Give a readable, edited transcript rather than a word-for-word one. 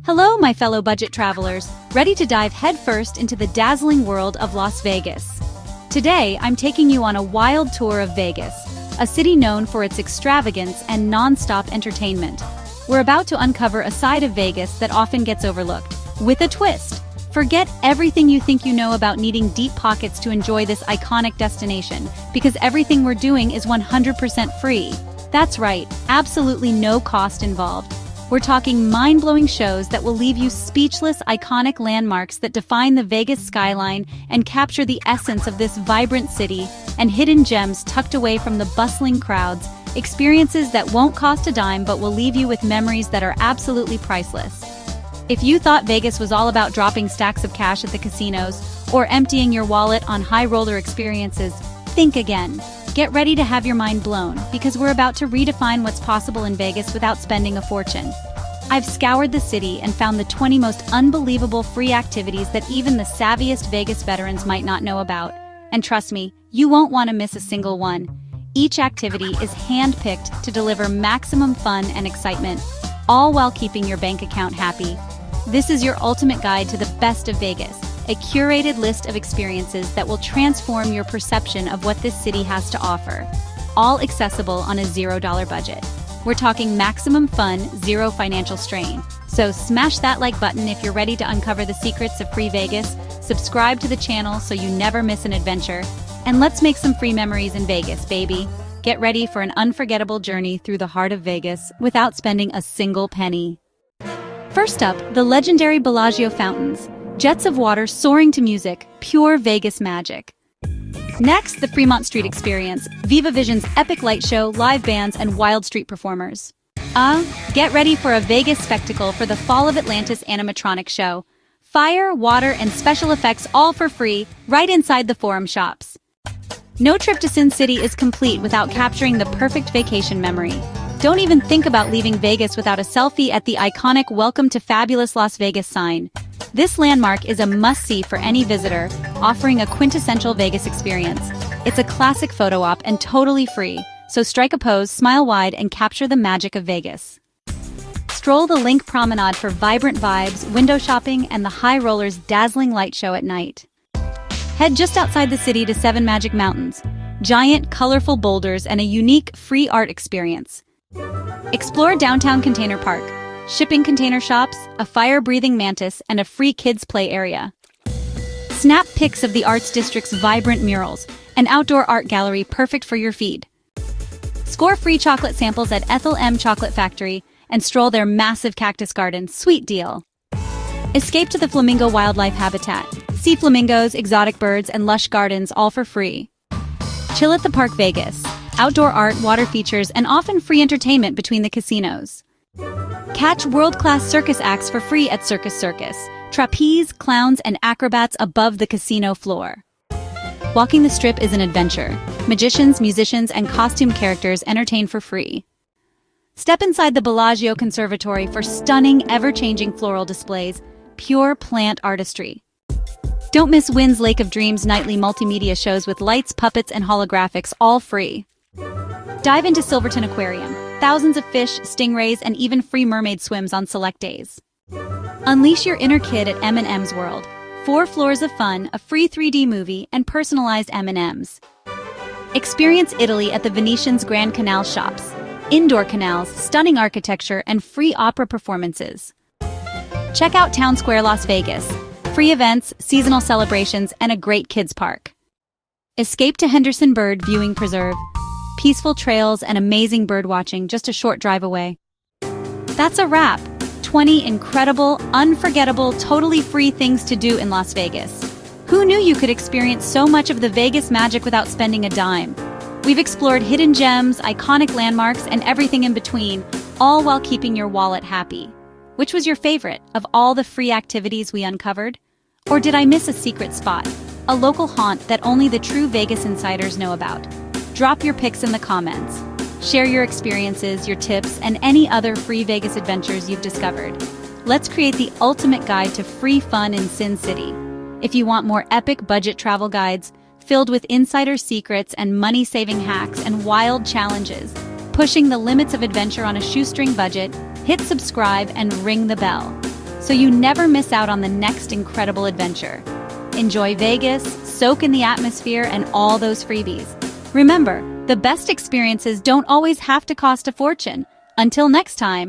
Hello, my fellow budget travelers, ready to dive headfirst into the dazzling world of Las Vegas. Today, I'm taking you on a wild tour of Vegas, a city known for its extravagance and non-stop entertainment. We're about to uncover a side of Vegas that often gets overlooked, with a twist. Forget everything you think you know about needing deep pockets to enjoy this iconic destination, because everything we're doing is 100% free. That's right, absolutely no cost involved. We're talking mind-blowing shows that will leave you speechless, iconic landmarks that define the Vegas skyline and capture the essence of this vibrant city, and hidden gems tucked away from the bustling crowds, experiences that won't cost a dime but will leave you with memories that are absolutely priceless. If you thought Vegas was all about dropping stacks of cash at the casinos or emptying your wallet on high-roller experiences, think again. Get ready to have your mind blown, because we're about to redefine what's possible in Vegas without spending a fortune. I've scoured the city and found the 20 most unbelievable free activities that even the savviest Vegas veterans might not know about. And trust me, you won't want to miss a single one. Each activity is hand-picked to deliver maximum fun and excitement, all while keeping your bank account happy. This is your ultimate guide to the best of Vegas, a curated list of experiences that will transform your perception of what this city has to offer, all accessible on a $0 budget. We're talking maximum fun, zero financial strain. So smash that like button if you're ready to uncover the secrets of free Vegas, subscribe to the channel so you never miss an adventure, and let's make some free memories in Vegas, baby. Get ready for an unforgettable journey through the heart of Vegas without spending a single penny. First up, the legendary Bellagio Fountains. Jets of water soaring to music, pure Vegas magic. Next, the Fremont Street Experience, Viva Vision's epic light show, live bands, and wild street performers. Get ready for a Vegas spectacle for the Fall of Atlantis Animatronic show. Fire, water, and special effects all for free, right inside the Forum shops. No trip to Sin City is complete without capturing the perfect vacation memory. Don't even think about leaving Vegas without a selfie at the iconic Welcome to Fabulous Las Vegas sign. This landmark is a must-see for any visitor, offering a quintessential Vegas experience. It's a classic photo op and totally free, so strike a pose, smile wide, and capture the magic of Vegas. Stroll the LINQ Promenade for vibrant vibes, window shopping, and the High Rollers' dazzling light show at night. Head just outside the city to Seven Magic Mountains, giant, colorful boulders, and a unique free art experience. Explore downtown Container Park, shipping container shops, a fire-breathing Mantis, and a free kids' play area. Snap pics of the Arts District's vibrant murals, an outdoor art gallery perfect for your feed. Score free chocolate samples at Ethel Chocolate Factory and stroll their massive cactus garden, sweet deal. Escape to the Flamingo wildlife habitat. See flamingos, exotic birds, and lush gardens all for free. Chill at the Park Vegas. Outdoor art, water features, and often free entertainment between the casinos. Catch world-class circus acts for free at Circus. Trapeze, clowns, and acrobats above the casino floor. Walking the strip is an adventure. Magicians, musicians, and costume characters entertain for free. Step inside the Bellagio Conservatory for stunning, ever-changing floral displays, pure plant artistry. Don't miss Wynn's Lake of Dreams nightly multimedia shows with lights, puppets, and holographics, all free. Dive into Silverton Aquarium. Thousands of fish, stingrays, and even free mermaid swims on select days. Unleash your inner kid at M&M's World. 4 floors of fun, a free 3D movie, and personalized M&Ms. Experience Italy at the Venetian's Grand Canal shops. Indoor canals, stunning architecture, and free opera performances. Check out Town Square Las Vegas. Free events, seasonal celebrations, and a great kids park. Escape to Henderson Bird Viewing Preserve. Peaceful trails and amazing birdwatching just a short drive away. That's a wrap. 20 incredible, unforgettable, totally free things to do in Las Vegas. Who knew you could experience so much of the Vegas magic without spending a dime? We've explored hidden gems, iconic landmarks, and everything in between, all while keeping your wallet happy. Which was your favorite of all the free activities we uncovered? Or did I miss a secret spot? A local haunt that only the true Vegas insiders know about? Drop your pics in the comments. Share your experiences, your tips, and any other free Vegas adventures you've discovered. Let's create the ultimate guide to free fun in Sin City. If you want more epic budget travel guides filled with insider secrets and money-saving hacks and wild challenges, pushing the limits of adventure on a shoestring budget, hit subscribe and ring the bell. so you never miss out on the next incredible adventure. Enjoy Vegas, soak in the atmosphere, and all those freebies. Remember, the best experiences don't always have to cost a fortune. Until next time.